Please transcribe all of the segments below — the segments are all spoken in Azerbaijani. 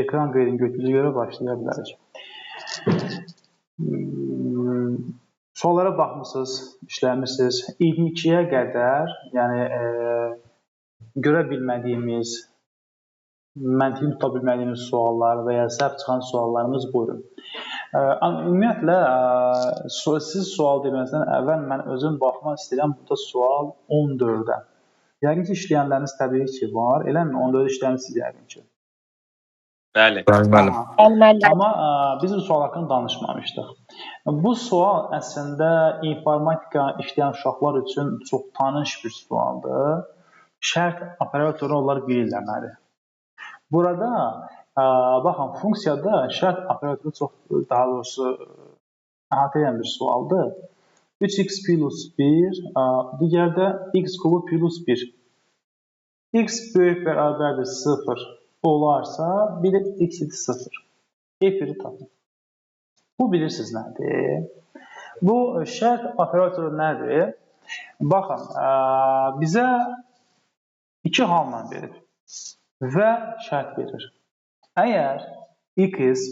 Ekran qeydini götürücü görə başlaya bilərik. Suallara baxmısınız, işləmirsiniz. 22-yə qədər, yəni görə bilmədiyimiz, məntiqini tuta bilmədiyimiz suallar və ya səhv çıxan suallarımız buyurun. Ümumiyyətlə, siz sual deməzdən əvvəl mən özüm baxmaq istəyirəm. Burada sual 14-də. Yəqin ki, işləyənləriniz təbii ki var. Eləmi? 14 işləmişsiniz yəqin ki. Bəli. Amma biz bu sual haqqında danışmamışdıq. Bu sual əslində informatika işləyən uşaqlar üçün çox tanış bir sualdır. Şərt operatoru onlar bilirlər. Burada, baxın, funksiyada şərt operatoru çox, daha doğrusu, əhatə edən bir sualdır. 3x plus 1, digərdə x kubu plus 1. X böyük bərabərdir 0 olarsa, bir də x idi 0. F1-i tapın. Bu bilirsiniz nədir? Bu şərt operatoru nədir? Baxın, bizə iki halla verir və şərt verir. Əgər x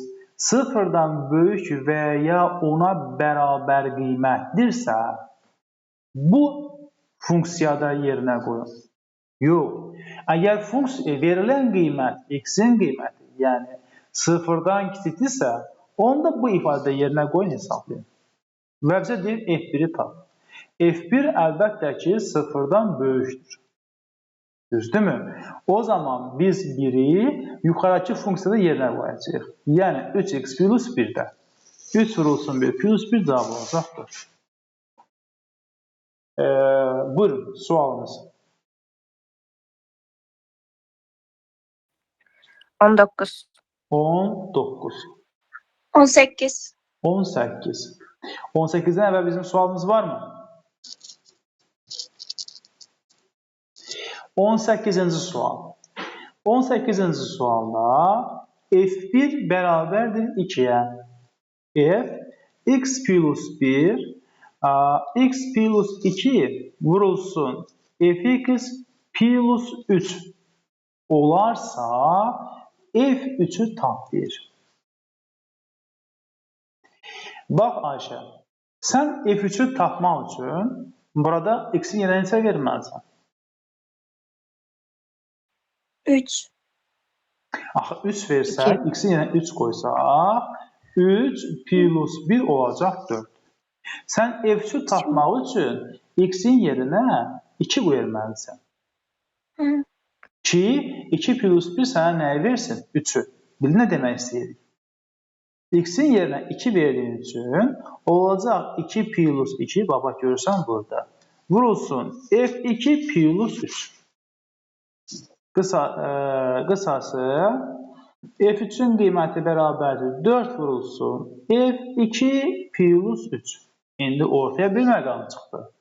0-dan böyük və ya ona bərabər qiymətdirsə, bu funksiyada yerinə qoyun. Yox. Əgər verilən qiymət, x-in qiyməti, yəni 0-dan kiçikdirsə, onda bu ifadə yerinə qoyun, hesablayın. Və bizə deyir, F1-i tap. F1 əlbəttə ki, 0-dan böyükdür. Düzdürmü? O zaman biz 1-i yuxarıdakı funksiyada yerinə qoyacağıq. Yəni 3x plus 1-də. 3 vurulsun 1 plus 1 cavab olacaqdır. Buyurun, sualınız. 19. 19. 18. 18. 18'den əvvəl bizim sualımız var mı? 18-ci sual. 18-ci sualda f1 bərabərdir 2-yə. F x plus 1 x plus 2 vurulsun fx plus 3 olarsa f3'ü tap deyir. Bax Ayşə, sən f3'ü tapmaq üçün burada x-in yerine neçə verməlisən? 3. Axı 3 versək, x-in yerine 3 qoysaq, 3 plus 1 olacaq 4. Sən f3'ü tapmaq üçün x-in yerine 2 verməlisən. 2 plus 1 sənə nəyi versin? 3'ü. Bil nə demək istəyirik? X-in yerine 2 verdiğin için olacaq 2 plus 2, bak görürsən burada. Vurulsun F2 plus 3. Qısası F3'ün qiyməti bərabərdir 4 vurulsun F2 plus 3. İndi ortaya bir məqam çıxdı.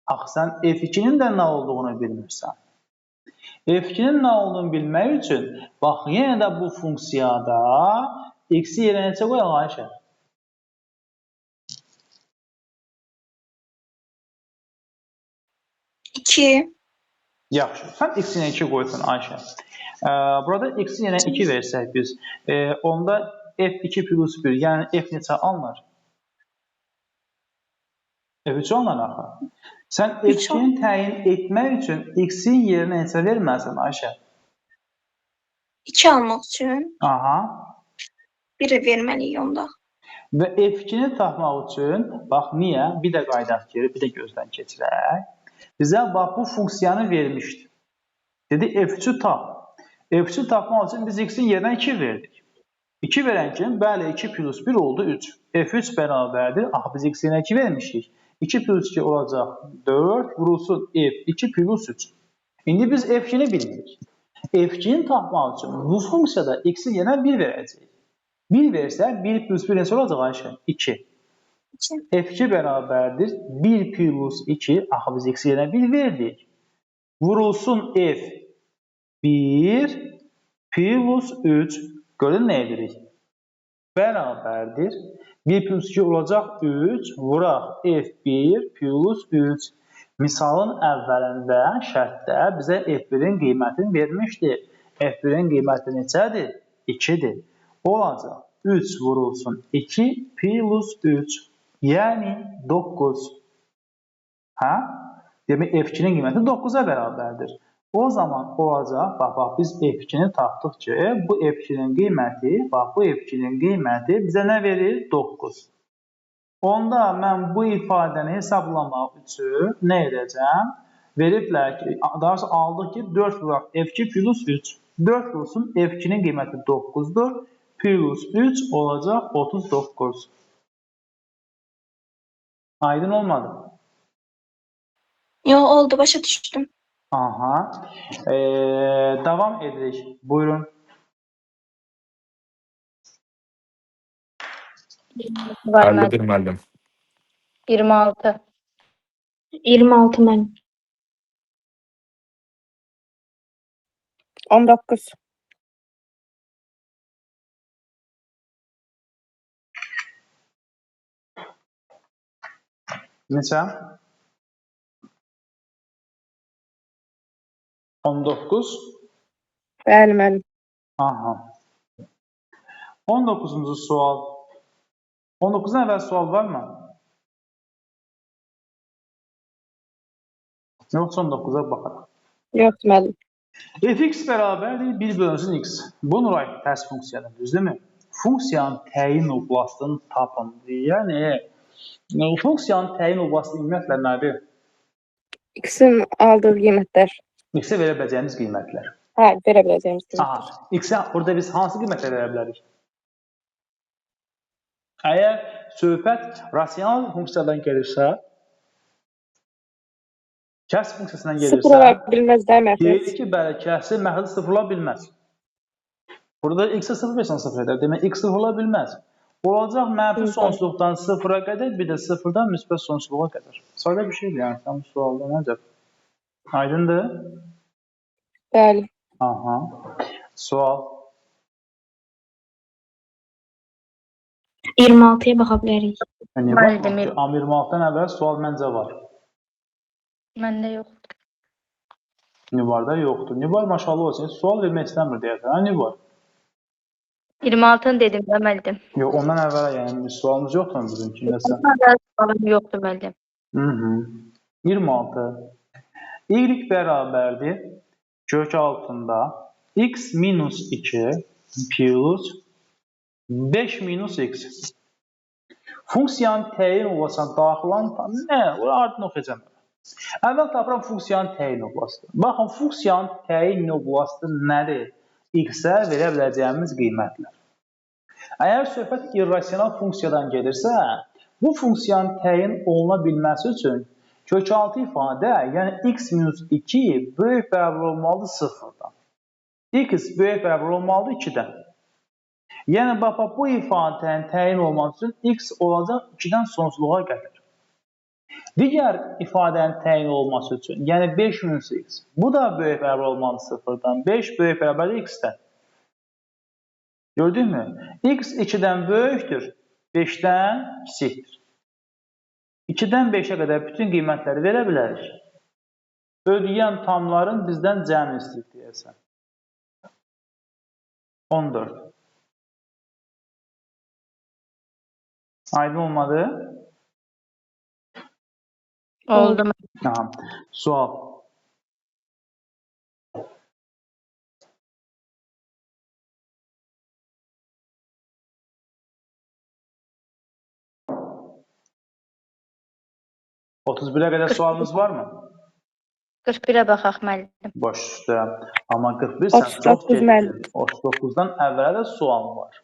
Axı sən F2'nin də nə olduğunu bilmirsən. F2'nin nə olduğunu bilmək üçün bax yenə də bu funksiyada x-i yerine neçə qoyaq Ayşə? 2. Yaxşı. Sən x-i yerine 2 qoysan Ayşə. Burada x-i yerine 2 versək biz, onda f2 plus 1, yəni f neçə alınır? f3 alınır axı. Sən f2'ni təyin etmək üçün x-in yerine neçə verməlisən Ayşə? 2 almaq üçün. Aha. 1 verməliyik onda. Və f2'ni tapmaq üçün, bax niyə? Bir də qaydaq gəlir, bir də gözdən keçirək. Bizə bax bu funksiyanı vermişdi. Dedi f3'ü tap. F3'ü tapmaq üçün biz x-in yerine 2 verdik. 2 verən kimi, bəli 2 plus 1 oldu 3. f3 bərabərdir. Axı biz x-in yerine 2 vermişdik. 2 plus 2 olacaq 4, vurulsun f2 plus 3. İndi biz f2'ni bilmirik. F2'ni tapmaq üçün bu funksiyada x-in yerine 1 verəcəyik. 1 versə 1 plus 1 neçə olacaq Ayşə? 2. F2 bərabərdir 1 plus 2. Axı biz x yerine 1 verdik. Vurulsun F1 plus 3. Görün nə edirik? Bərabərdir. 1 plus 2 olacaq 3. Vuraq F1 plus 3. Misalın əvvəlində şərtdə bizə F1'in qiymətini vermişdi. F1'in qiyməti neçədir? 2'dir. Olacaq 3 vurulsun 2 plus 3. Yəni 9. Hə? Demək F2-nin qiyməti 9-a bərabərdir. O zaman olacaq, bax, biz F2-ni tapdıq ki, bu F2-nin qiyməti, bizə nə verir? 9. Onda mən bu ifadəni hesablamaq üçün nə edəcəm? Veriblər ki, daha sonra aldıq ki, 4 vuraq F2 plus 3. 4 vursun F2-nin qiyməti 9-dur. Plus 3 olacaq 39. Aydın olmadı. Yo, oldu, başa düşdüm. Aha. Davam edirik. Buyurun. Var 51 müəllim. 26. 26 mən. 19. Neçə? 19. Bəli, müəllim. Aha. 19-cu sual. 19-dan əvvəl sual varmı? Yoxsa 19-a baxaraq. Yox, müəllim. Fx bərabərdir 1 bölünsün x. Bu Nuray tərs funksiyadır, düzdürmü? Funksiyanın təyin oblastını tapın. Yəni, funksiyanın təyin oblastı ümumiyyətlə nədir? X-in aldığı qiymətlər. X-ə verə biləcəyimiz qiymətlər. Hə, verə biləcəyimiz qiymətlər. Aha, X-ə burada biz hansı qiymətlər verə bilərik? Əgər söhbət rasional funksiyadan gəlirsə, kəsr funksiyasından Sıfır gəlirsə, ola bilməz də məxəz. deyilir ki, bəli, kəsr məxəzi sıfır ola bilməz. Burada x-ə 0 versən 0 edər. Demək, x 0 ola bilməz. Olacaq mənfi sonsuzluqdan 0-a qədər, bir də 0-dan müsbət sonsuzluğa qədər. Sadə bir şeydir, yəni, sən bu sualda nəcə? Aydındır? Bəli. Aha. Sual. 26-ya baxa bilərik. Amma 26-dan əvvəl sual məncə var. Məndə yoxdur. Nivarda yoxdur. Nivar maşallah olsun. Sual vermək istəmir deyəsən. Hə, Nivar? 26-ını dedim də müəllim. Yox, ondan əvvəl yəni sualımız yoxdur mu bizim kimdəsə? Sualım yoxdur müəllim. 26. Y bərabərdir. Kök altında x minus 2 plus 5 minus x. Funksiyanın təyin olasına daxil olan nə? O ardını oxuyacağım. Əvvəl tapıram funksiyanın təyin oblastı. Baxın, funksiyanın təyin oblastı nədir? X-ə verə biləcəyimiz qiymətlər. Əgər söhbət irrasional funksiyadan gelirsə, bu funksiyanın təyin oluna bilməsi üçün kökaltı ifadə, yəni x minus 2 böyük bərabər olmalıdır 0-dan. X böyük bərabər olmalıdır 2-dən. Yəni, bax, bu ifadənin təyin olması üçün x olacaq 2-dən sonsuzluğa qədər. Digər ifadənin təyin olması üçün, yəni 5 minus x, bu da böyük bərabər olmalıdır 0-dan. 5 böyük bərabərdir x-dən. Gördük mü? X 2-dən böyükdür, 5-dən kiçikdir. 2-dən 5-ə qədər bütün qiymətləri verə bilərik. Ödəyən tamların bizdən cəmi istəyir deyəsən. 14. Aydın olmadı? Oldu. Aha. Sual. %31'e qədər sualınız var mı? 41-ə baxaq müəllim. Boş üstə. Amma 41 sən çox 39 müəllim. getdin. 39-dan əvvələ də sual var.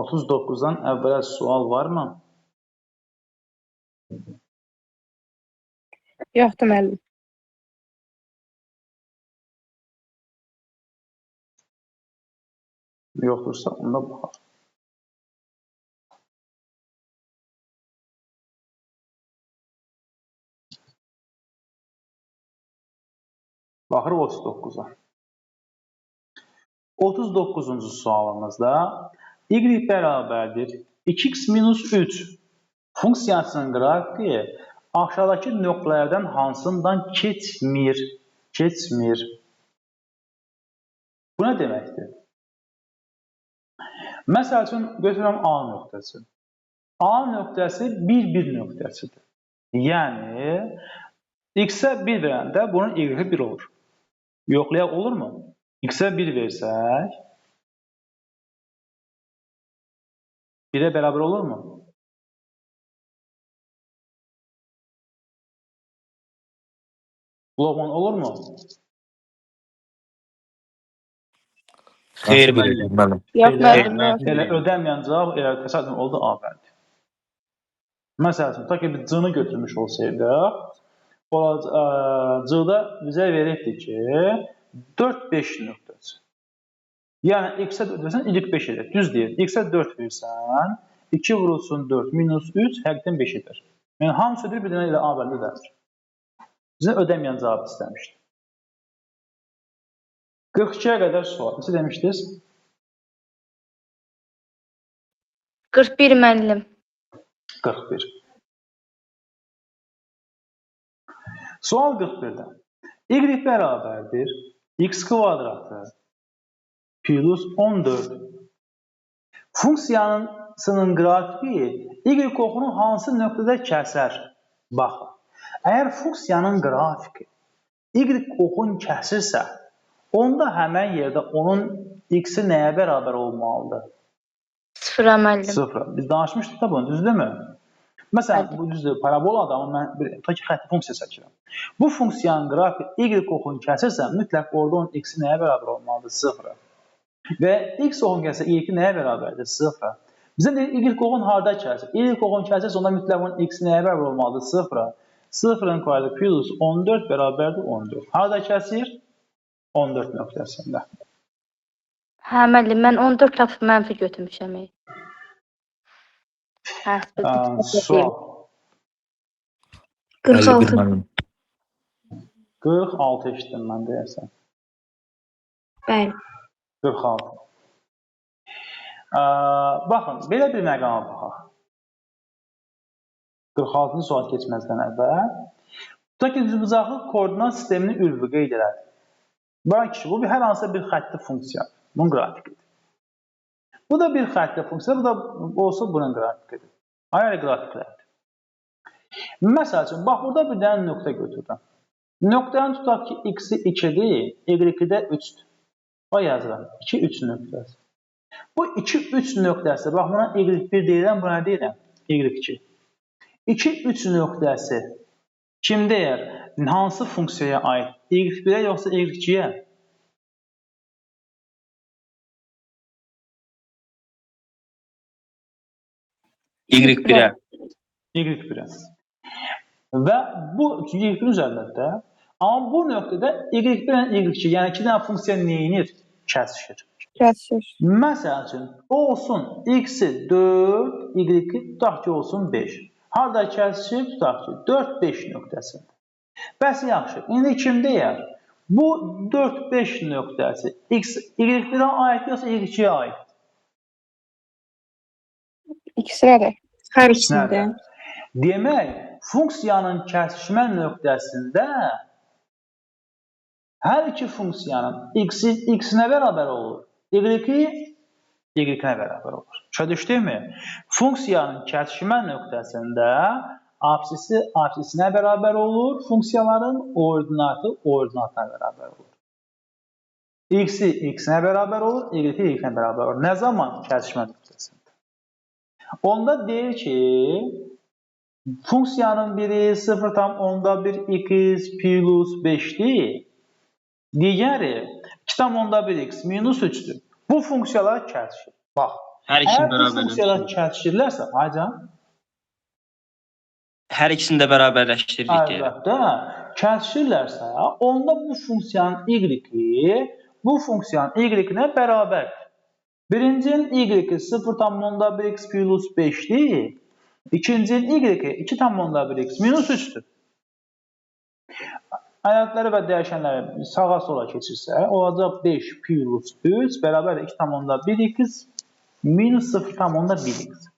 $39'dan əvvələ sual varmı? Yoxdur müəllim. Yoxdursa onda baxaq. Baxırıq 39'a. 39-cu sualımızda y bərabərdir 2x minus 3 Funksiyasının qrafiki aşağıdakı nöqtələrdən hansından keçmir. Keçmir. Bu nə deməkdir? Məsəl üçün, götürürəm A nöqtəsi. A nöqtəsi 1-1 nöqtəsidir. Yəni, x-ə 1 verəndə bunun y-i 1 olur. Yoxlayaq olurmu? X-ə 1 versək, 1-ə bərabər olurmu? Loğman olurmu? Xeyr müəllim. Yox, müəllim, Xeyr, Elə ödənməyən cavab elə təsadüf oldu A bəndi. Məsəl üçün, ta ki biz C-ni götürmüş olsaydıq, C-da bizə verirdi ki, 4-5 nöqtəsi. Yəni, x-ə 4 versən, y5 edir. Düz deyir. X-ə 4 versən, 2 vurulsun 4, minus 3, həqiqdən 5 edir. Yəni, hamısı edir, bir dənə elə A bəndi edər. Bizə ödənməyən cavab istəmişdir. 42-yə qədər sual. Necə demişdiniz? 41 müəllim. 41. Sual 41-dən. Y bərabərdir x kvadratı plus 14. Funksiyasının qrafiki y oxunu hansı nöqtədə kəsər? Baxın. Əgər funksiyanın qrafiki y oxun kəsirsə, onda həmən yerdə onun x-i nəyə bərabər olmalıdır? 0 müəllim. 0. Biz danışmışdıq da bunu, düzdürmü? Məsələn, bu düzdür, paraboladır, amma mən xətti funksiya çəkirəm. Bu funksiyanın qrafiki y oxun kəsirsə, mütləq orada onun x-i nəyə bərabər olmalıdır? 0. Və x oxun kəsirsə, y-i nəyə bərabərdir? 0. Bizə deyir, y oxun harada kəsir? Y oxun kəsirsə, onda mütləq onun x-i nəyə bərabər olmalıdır? 0. 0-ın kvadratı plus 14 bərabərdir 14. Harada kəsir? 14 nöqtəsində. Hə, müəllim, mən 14 tapıb mənfi götürmüşəm. Hə, Sual. 46. 46 eşitdim mən deyəsən. Bəli. 46. Baxın, belə bir məqama baxaq. 46-cı sual keçməzdən əvvəl. Tutaq ki, düzbucaqlı koordinat sistemini ülvi qeyd elədik. Bax ki, bu hər hansısa bir xətti funksiyadır. Bunun qrafikidir. Bu da bir xətti funksiya, bu da olsa bunun qrafikidir. Ayrı qrafiklərdir. Məsəl üçün, bax, burada bir dənə nöqtə götürürəm. Nöqtəni tutaq ki, x-i 2-dir, y-i də 3-dür. Bax, yazıram. 2-3 nöqtəsi. Bu 2-3 nöqtəsi, bax, buna y1 deyirəm, buna deyirəm, y2. 2-3 nöqtəsi kim deyər? Hansı funksiyaya aid? Y1-ə yoxsa y2-yə? Y1-ə. Y1-ə. Və bu y1 üzərində, amma bu nöqtədə y1 ilə y2, yəni iki dənə funksiya neyinir? Kəsişir. Kəsir. Məsəl üçün, olsun x-i 4, y-i tutaq ki, olsun 5. Harada kəsişir? Tutaq ki, 4-5 nöqtəsində. Bəs yaxşı, indi kim deyər? Bu 4-5 nöqtəsi y1-ə aid yoxsa y2-yə aid? İkisinə də. Hər ikisində. Demək, funksiyanın kəsişmə nöqtəsində hər iki funksiyanın x-nə bərabər olur, y-nə bərabər olur. Başa düşdükmi? Funksiyanın kəsişmə nöqtəsində absisinə bərabər olur, funksiyaların ordinatı ordinatına bərabər olur. X-i x-nə bərabər olur, y-i y-nə bərabər olur. Nə zaman kəsişmə nöqtəsində? Onda deyir ki, funksiyanın biri 0,1 x plus 5-dir, digəri 2,1 x minus 3-dür. Bu funksiyalar kəsişir. Bax, əgər bu funksiyalar kəsişirlərsə, hər ikisini də bərabərləşdiririk deyə. Əlbəttə, kəsişirlərsə, onda bu funksiyanın y-i bu funksiyanın y-nə bərabərdir. Birincinin y-i 0,1 x plus 5-dir, ikincinin y-i 2,1 x minus 3-dür. Ədədləri və dəyişənləri sağa sola keçirsə, olacaq 5 plus 3 bərabər 2,1 x minus 0,1 x.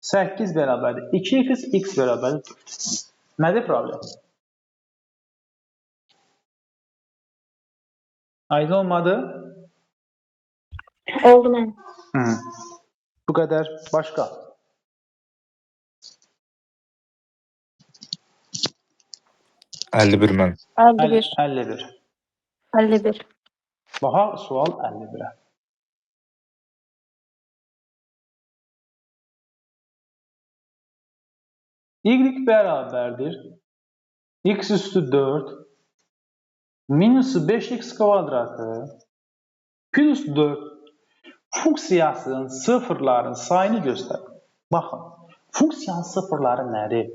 8 bərabərdir 2x, x bərabərdir 4. Nədir problem? Aydın olmadı? Oldu mən. Bu qədər. Başqa? mən. 51. 51. 51. Baxa, sual 51-ə. Y bərabərdir x üstü 4 minus 5x kvadratı plus 4 funksiyasının sıfırların sayını göstərir. Baxın, funksiyanın sıfırları nədir?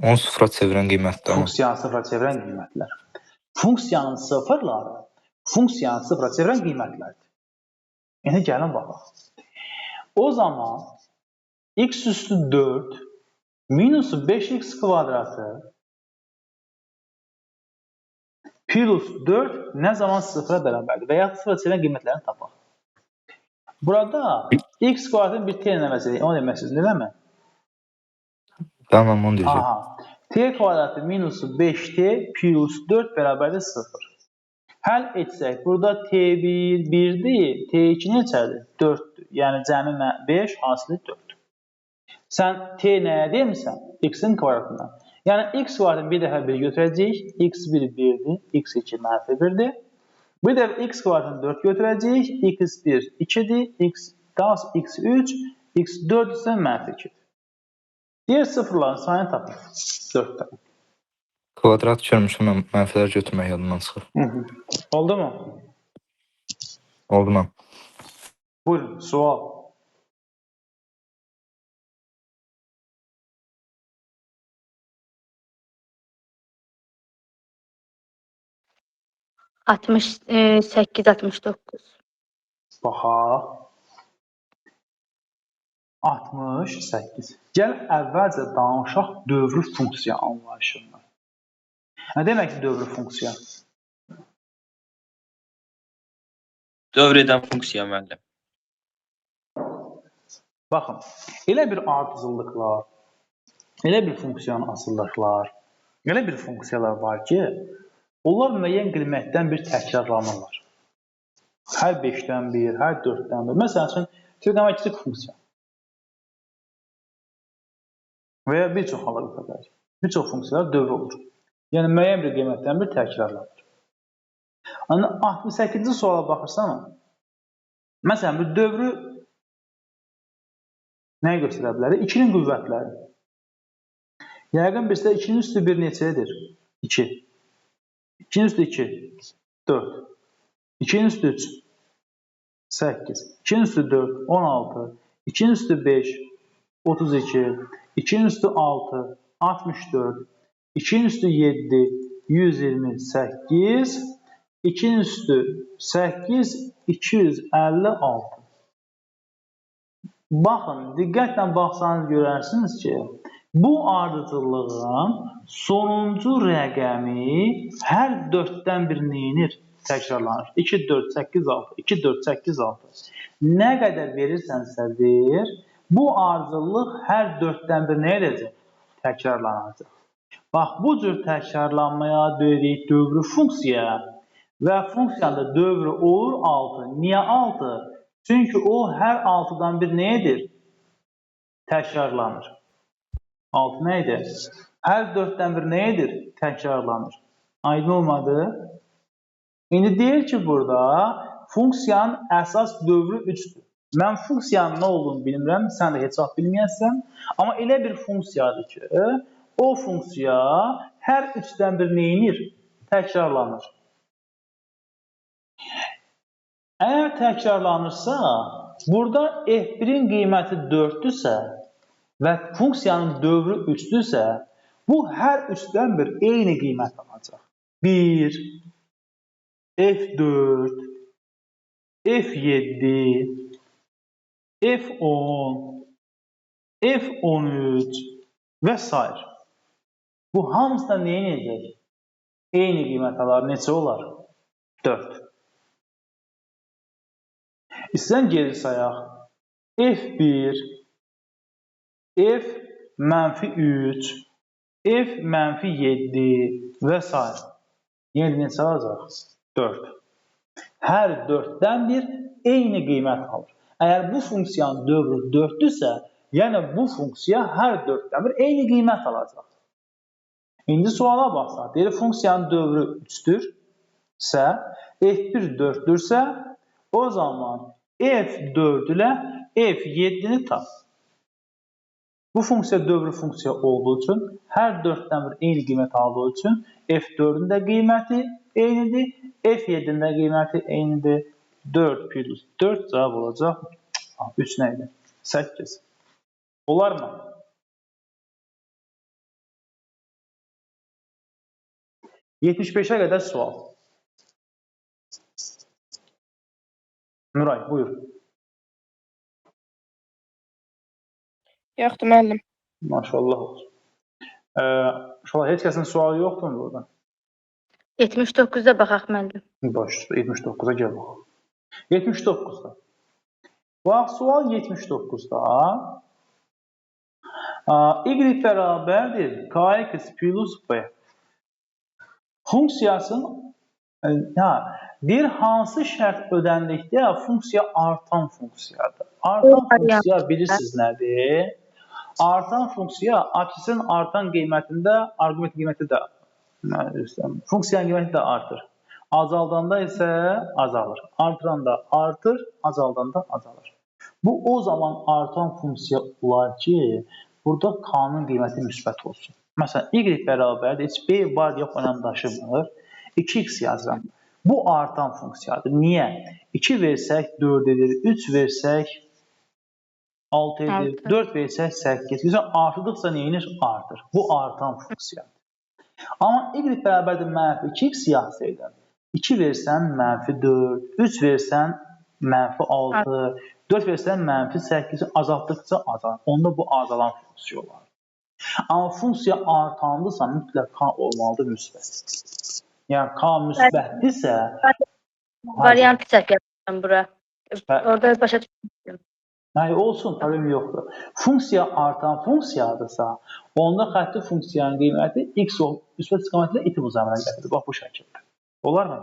10 sıfıra çevirən qiymətdir. Funksiyanı sıfıra çevirən qiymətlər. Funksiyanın sıfırları funksiyanı sıfıra çevirən qiymətlərdir. Yəni, gəlin baxaq. O zaman x üstü 4 minus 5x kvadratı plus 4 nə zaman sıfıra bərabərdir və ya sıfıra çevirən qiymətlərini tapaq. Burada x kvadratın bir t nəvəsi, onu demək sizin, eləmi? Tamam, onu deyəcək. T kvadratı minus 5t plus 4 bərabərdir 0. Həll etsək, burada t1 1-dir, t2 neçədir? 4-dür. Yəni, cəmi 5, hasili 4. Sən t nəyə demirsən? X-in kvadratından. Yəni, x kvadratını bir dəfə 1 götürəcəyik. x1 1-dir, x2 mənfi 1-dir. Bir dəfə x kvadratını 4 götürəcəyik. x1 2-dir, x3, x4 isə mənfi 2-dir. Diğer sıfırların sayını tapın. 4 tane. Kvadrat görmüşüm, mənfilər götürmək yadından çıxır. Oldu mu? Oldu mu? Buyurun, sual. Altmış 8 69. Baxaq. 68. Gəl əvvəlcə danışaq dövrü funksiya anlayışından. Nə demək ki, dövrü funksiya? Dövr edən funksiya müəllim. Baxın, elə bir ardıcıllıqlar, elə bir funksiyanın asıllıqlar, elə bir funksiyalar var ki, onlar müəyyən qiymətdən bir təkrarlanırlar. Hər 5-dən 1, hər 4-dən 1. Məsələn üçün, trigonometrik funksiya. Və ya bir çox hallar ifadədir. Bir çox funksiyalar dövr olur. Yəni, müəyyən bir qiymətdən bir təkrarlanır. 68-ci suala baxırsan, məsələn, bir dövrü nəyə göstərə bilər? 2-nin qüvvətləri. Yəqin bilsə 2-nin üstü 1 neçədir? 2. 2-nin üstü 2, 4. 2-nin üstü 3, 8. 2-nin üstü 4, 16. 2-nin üstü 5, 32. 2-nin üstü 6, 64. 2-nin üstü 7, 128. 2-nin üstü 8, 256. Baxın, diqqətlə baxsanız görərsiniz ki, bu ardıcıllığın sonuncu rəqəmi hər 4-dən bir neyinir? Təkrarlanır. 2, 4, 8, 6. 2, 4, 8, 6. Nə qədər verirsənsə ver, bu ardıcıllıq hər 4-dən bir nə edəcək? Təkrarlanacaq. Bax, bu cür təkrarlanmaya deyirik dövrü funksiya və funksiyada dövrü olur 6. Niyə 6? Çünki o hər 6-dan bir nə edir? Təkrarlanır. 6 nə edir? Hər 4-dən bir nə edir? Təkrarlanır. Aydın olmadı? İndi deyir ki, burada funksiyanın əsas dövrü 3-dür. Mən funksiyanın nə olduğunu bilmirəm, sən də heç vaxt bilməyəsən. Amma elə bir funksiyadır ki, o funksiya hər 3-dən bir neyinir? Təkrarlanır. Əgər təkrarlanırsa, burada f1-in qiyməti 4-dürsə və funksiyanın dövrü 3-dürsə, bu hər 3-dən bir eyni qiymət alacaq. 1, f4, f7, f10, f13 və s. Bu hamısında neyin edəcək? Eyni qiymət alar. Neçə olar? 4. İstəyən geri sayaq. F1, F -3, F -7 və s. Yəni neçə alacaq? 4. Hər 4-dən bir eyni qiymət alır. Əgər bu funksiyanın dövrü 4-dürsə, yəni bu funksiya hər 4-dən bir eyni qiymət alacaq. İndi suala baxsaq, deyir funksiyanın dövrü 3-dürsə, F1 4-dürsə, o zaman F4 ilə F7-ni tap. Bu funksiya dövrü funksiya olduğu üçün, hər 4-dən bir eyni qiymət aldığı üçün F4-ün də qiyməti eynidir, F7-nin də qiyməti eynidir. 4 plus 4 cavab olacaq. 3 nə idi? 8. Olar mı? %75'e qədər sual. Nuray, buyur. Yoxdur müəllim. Maşallah olsun. Şöyle heç kəsin sualı yoxdur mu burada? 79'da baxaq müəllim. Baş, 79'a gəl bax. 79'da. Bax, sual 79'da. Y bərabərdir kx plus b. Funksiyasının bir hansı şərt ödəndikdə funksiya artan funksiyadır. Artan funksiya bilirsiniz nədir? Artan funksiya açısının artan qiymətində arqument qiyməti də funksiyanın qiyməti də artır. Azaldanda isə azalır. Artıranda artır, azaldanda azalır. Bu o zaman artan funksiya olar ki, burada k-nın qiyməti müsbət olsun. Məsələn, y bərabərdir, heç b var yox önəm daşımır. 2x yazıram. Bu artan funksiyadır. Niyə? 2 versək 4 edir, 3 versək 6 edir, 4 versək 8. Güzel, artırdıqca neyinir? Artır. Bu artan funksiyadır. Amma y bərabərdir -2x yazsaydı. 2 versən -4, 3 versən -6, 4 versən -8 azaltdıqca azalır. Onda bu azalan funksiya olar. Amma funksiya artandırsa mütləq k olmalıdır müsbət. Yəni k müsbətdirsə Variant çək yapacağım bura. Orada başa düşmüşüm. Olsun, problem yoxdur. Funksiya artan funksiyadırsa, onda xətti funksiyanın qiyməti x müsbət istiqamətlə iti bu zəminə gətirir. Bax bu şəkildə. Olar mı?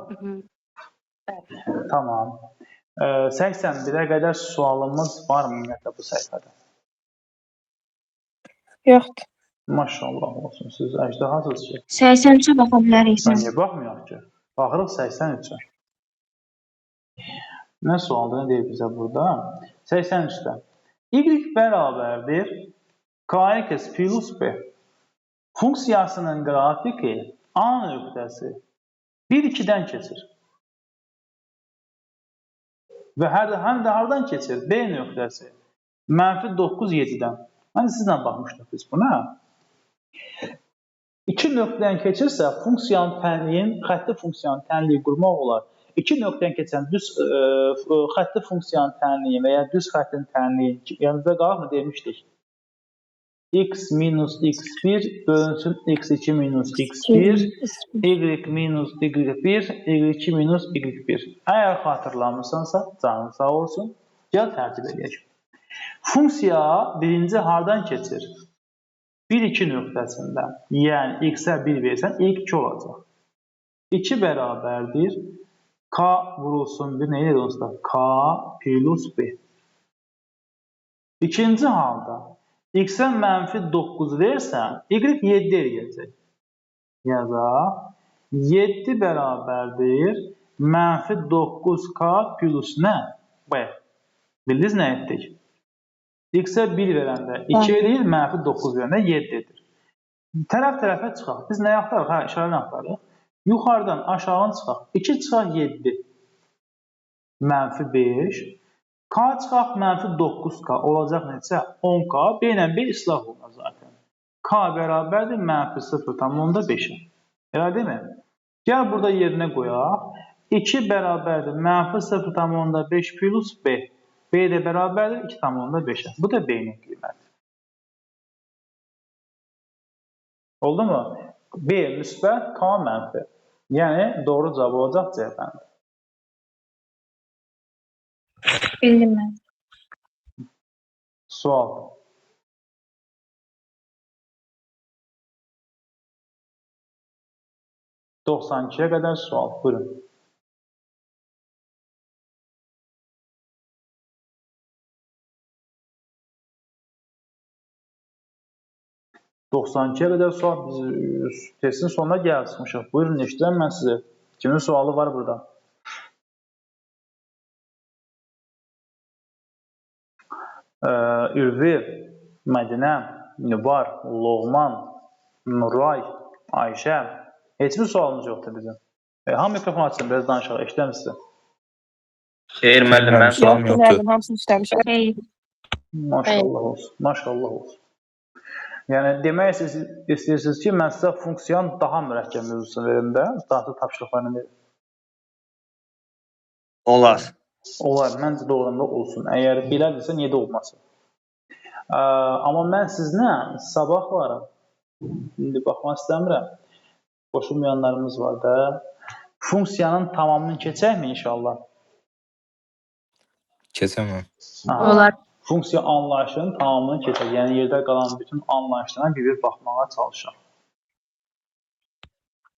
Tamam. 81'e qədər sualımız var mı ümumiyyətlə bu səhifədə? Yoxdur. Maşallah olsun. Siz əjdahasınız ki. 83'e baxa bilərik. Niyə baxmayaq ki? Baxırıq 83'e. Nə sualdır, nə deyir bizə burada? 83'də. Y bərabərdir kx plus b. Funksiyasının qrafiki A nöqtəsi 1-2-dən keçir. Və həm də hardan keçir? B nöqtəsi -9-7-dən. Hani sizlə baxmışdıq biz buna. 2 nöqtədən keçirsə, funksiyanın tənliyin, xətti funksiyanın tənliyi qurmaq olar. 2 nöqtədən keçən düz xətti funksiyanın tənliyi və ya düz xəttin tənliyi, yanınızda qalaq mı demişdik? X minus x1 bölünsün x2 minus x1, y minus y1, y2 minus y1. Əgər xatırlamırsansa, canın sağ olsun, gəl tərtib edək. Funksiya birinci hardan keçir? 1-2 nöqtəsində, yəni x-ə 1 versən, y2 olacaq. 2 bərabərdir, k vurulsun, bir nə edir? K plus b. İkinci halda, x-ə -9 versən, y 7 eləyəcək. Yazaq. 7 bərabərdir, -9k plus nə? B. Bildiniz nə etdik? X-ə 1 verəndə 2 eləyir, -9 verəndə 7 edir. Tərəf-tərəfə çıxaq. Biz nə yaxtarıq? İşarəni yaxtarıq. Yuxarıdan aşağıdan çıxaq. 2 çıxaq 7. -5. K çıxaq -9k. Olacaq neçə? 10k. B ilə B islah olunur zaten. K bərabərdir -0,5. Elə deyilmi? Gəl burada yerinə qoyaq. 2 bərabərdir -0,5 plus B. B də bərabərdir 2,5'e. Bu da B-nin qiyməti. Oldu mu? B müsbət, K mənfi. Yəni doğru cavab olacaq C bəndi. Bildim mən. Sual. Doxsan ikiyə qədər sual. Buyurun. Doxsan ikiyə qədər sual. Biz testin sonuna gəlib çıxmışıq. Buyurun, eşidirəm mən sizi. Kimin sualı var burada? Ülvi, Mədinə, Nübar, Loğman, Nuray, Ayşə. Heç bir sualımız yoxdur bizim. Hamı mikrofon açsın, biraz danışaq. Eşidirəm sizi. Xeyr müəllim, mən Sualım Yoxdur, yoxdur. müəllim, hamısını işləmişəm. Xeyr. Maşallah olsun. Maşallah olsun. Yəni demək istəyirsiniz ki, mən sizə funksiyanın daha mürəkkəb mövzusunu verim də, daxil tapşırıqlarını verim. olar. Olar, məncə doğrunda olsun. Əgər bilərdirsə, niyə də olmasın? Amma mən sizinlə sabahları, indi baxmaq istəmirəm, qoşulmayanlarımız var da, funksiyanın tamamını keçəkmi inşallah? Keçəməm. Olar. Funksiya anlayışının tamamını keçək. Yəni yerdə qalan bütün anlayışlarına bir baxmağa çalışaq.